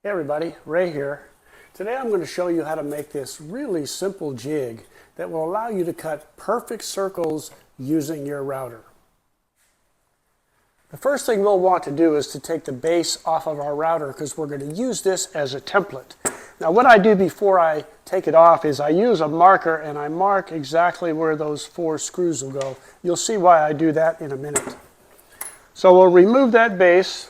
Hey everybody, Ray here. Today I'm going to show you how to make this really simple jig that will allow you to cut perfect circles using your router. The first thing we'll want to do is to take the base off of our router because we're going to use this as a template. Now what I do before I take it off is I use a marker and I mark exactly where those 4 screws will go. You'll see why I do that in a minute. So we'll remove that base.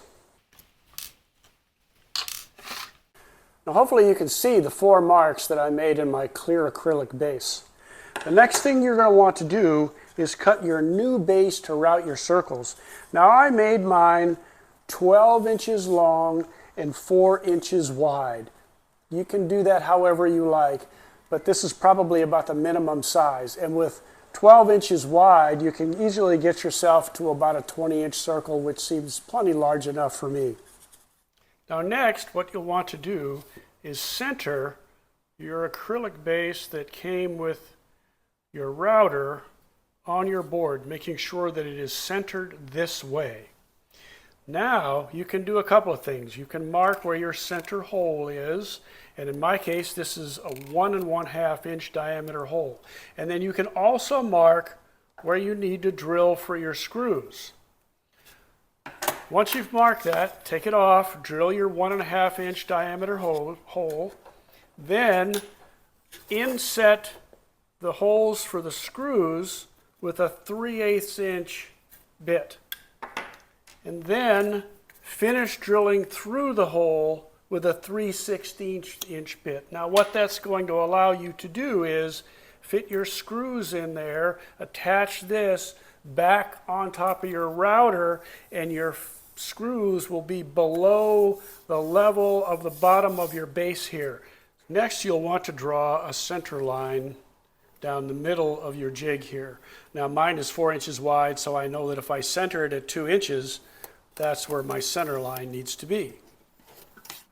Now hopefully you can see the 4 marks that I made in my clear acrylic base. The next thing you're going to want to do is cut your new base to route your circles. Now I made mine 12 inches long and 4 inches wide. You can do that however you like, but this is probably about the minimum size. And with 12 inches wide, you can easily get yourself to about a 20-inch circle, which seems plenty large enough for me. Now next, what you'll want to do is center your acrylic base that came with your router on your board, making sure that it is centered this way. Now you can do a couple of things. You can mark where your center hole is, and in my case this is a 1 1/2 inch diameter hole. And then you can also mark where you need to drill for your screws. Once you've marked that, take it off, drill your 1 1/2 inch diameter hole, then inset the holes for the screws with a 3/8 inch bit. And then finish drilling through the hole with a 3/16 inch bit. Now what that's going to allow you to do is fit your screws in there, attach this back on top of your router, and your screws will be below the level of the bottom of your base here. Next, you'll want to draw a center line down the middle of your jig here. Now mine is 4 inches wide, so I know that if I center it at 2 inches, that's where my center line needs to be.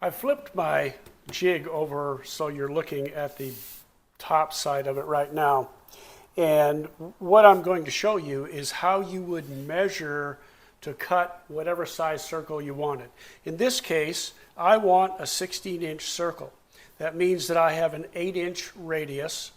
I flipped my jig over so you're looking at the top side of it right now. And what I'm going to show you is how you would measure to cut whatever size circle you wanted. In this case, I want a 16-inch circle. That means that I have an 8-inch radius,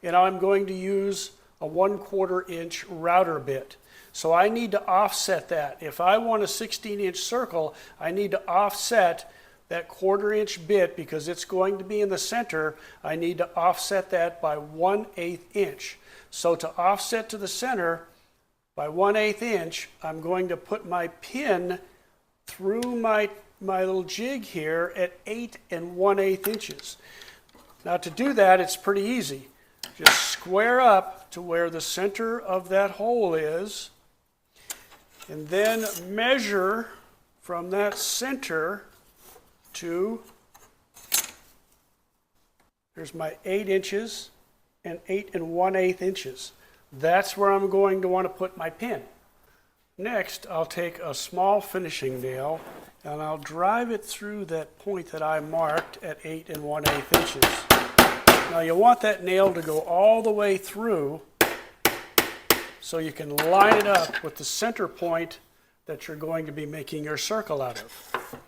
and I'm going to use a 1/4 inch router bit. So I need to offset that. If I want a 16-inch circle, I need to offset that 1/4 inch bit because it's going to be in the center. I need to offset that by 1/8 inch. So to offset to the center by 1/8 inch, I'm going to put my pin through my little jig here at 8 1/8 inches. Now to do that, it's pretty easy. Just square up to where the center of that hole is, and then measure from that center to, there's my 8 inches and 8 1/8 inches. That's where I'm going to want to put my pin. Next, I'll take a small finishing nail and I'll drive it through that point that I marked at 8 1/8 inches. Now you want that nail to go all the way through so you can line it up with the center point that you're going to be making your circle out of.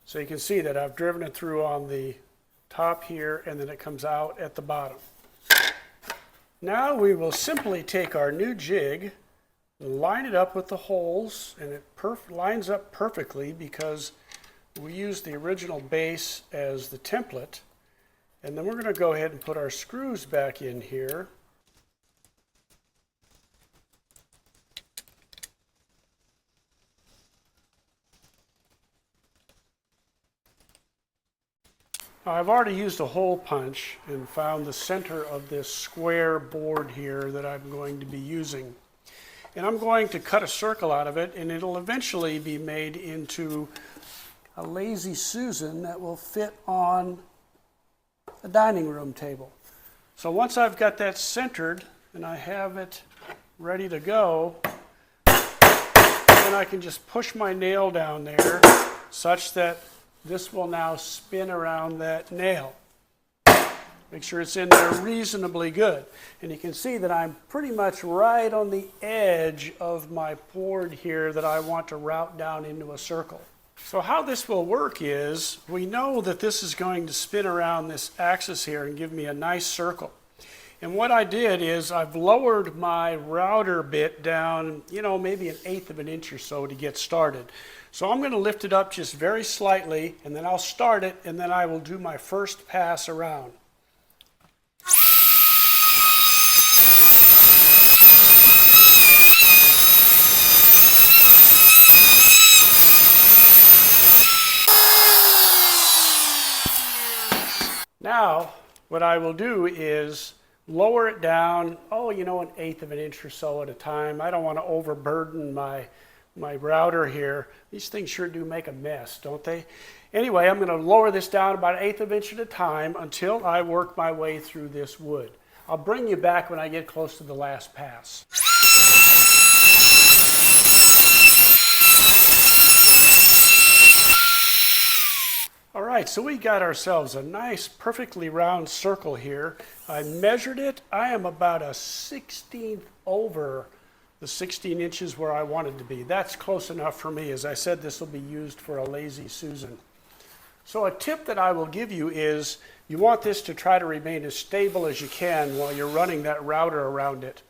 So you can see that I've driven it through on the top here and then it comes out at the bottom. Now we will simply take our new jig and line it up with the holes, and it lines up perfectly because we used the original base as the template. And then we're going to go ahead and put our screws back in here. I've already used a hole punch and found the center of this square board here that I'm going to be using. And I'm going to cut a circle out of it, and it'll eventually be made into a Lazy Susan that will fit on a dining room table. So once I've got that centered and I have it ready to go, then I can just push my nail down there such that this will now spin around that nail. Make sure it's in there reasonably good. And you can see that I'm pretty much right on the edge of my board here that I want to route down into a circle. So how this will work is, we know that this is going to spin around this axis here and give me a nice circle. And what I did is I've lowered my router bit down, maybe 1/8 of an inch or so to get started. So I'm going to lift it up just very slightly, and then I'll start it, and then I will do my first pass around. Now, what I will do is lower it down, 1/8 of an inch or so at a time. I don't want to overburden my router here. These things sure do make a mess, don't they? Anyway, I'm going to lower this down about 1/8 of an inch at a time until I work my way through this wood. I'll bring you back when I get close to the last pass. All right, so we got ourselves a nice, perfectly round circle here. I measured it. I am about a 1/16 over the 16 inches where I wanted to be. That's close enough for me. As I said, this will be used for a Lazy Susan. So a tip that I will give you is you want this to try to remain as stable as you can while you're running that router around it.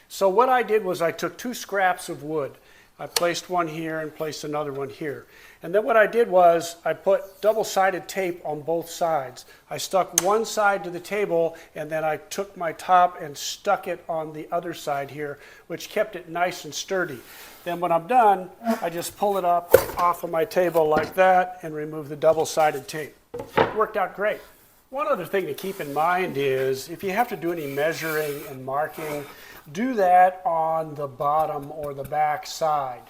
So what I did was I took 2 scraps of wood. I placed one here and placed another one here. And then what I did was I put double-sided tape on both sides. I stuck one side to the table, and then I took my top and stuck it on the other side here, which kept it nice and sturdy. Then when I'm done, I just pull it up off of my table like that and remove the double-sided tape. It worked out great. One other thing to keep in mind is if you have to do any measuring and marking, do that on the bottom or the back side.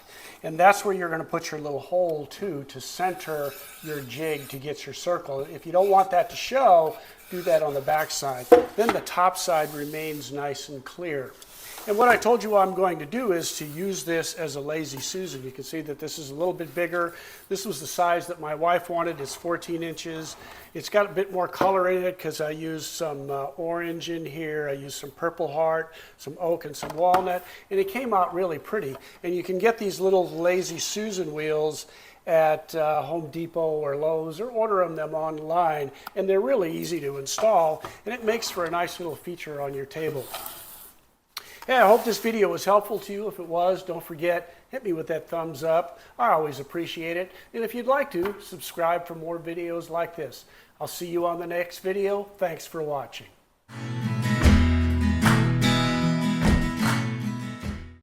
And that's where you're going to put your little hole too, to center your jig to get your circle. If you don't want that to show, do that on the back side. Then the top side remains nice and clear. And what I told you I'm going to do is to use this as a Lazy Susan. You can see that this is a little bit bigger. This was the size that my wife wanted. It's 14 inches. It's got a bit more color in it because I used some orange in here. I used some Purple Heart, some oak, and some walnut. And it came out really pretty. And you can get these little Lazy Susan wheels at Home Depot or Lowe's, or order them online. And they're really easy to install. And it makes for a nice little feature on your table. Hey, I hope this video was helpful to you. If it was, don't forget, hit me with that thumbs up. I always appreciate it. And if you'd like to, subscribe for more videos like this. I'll see you on the next video. Thanks for watching.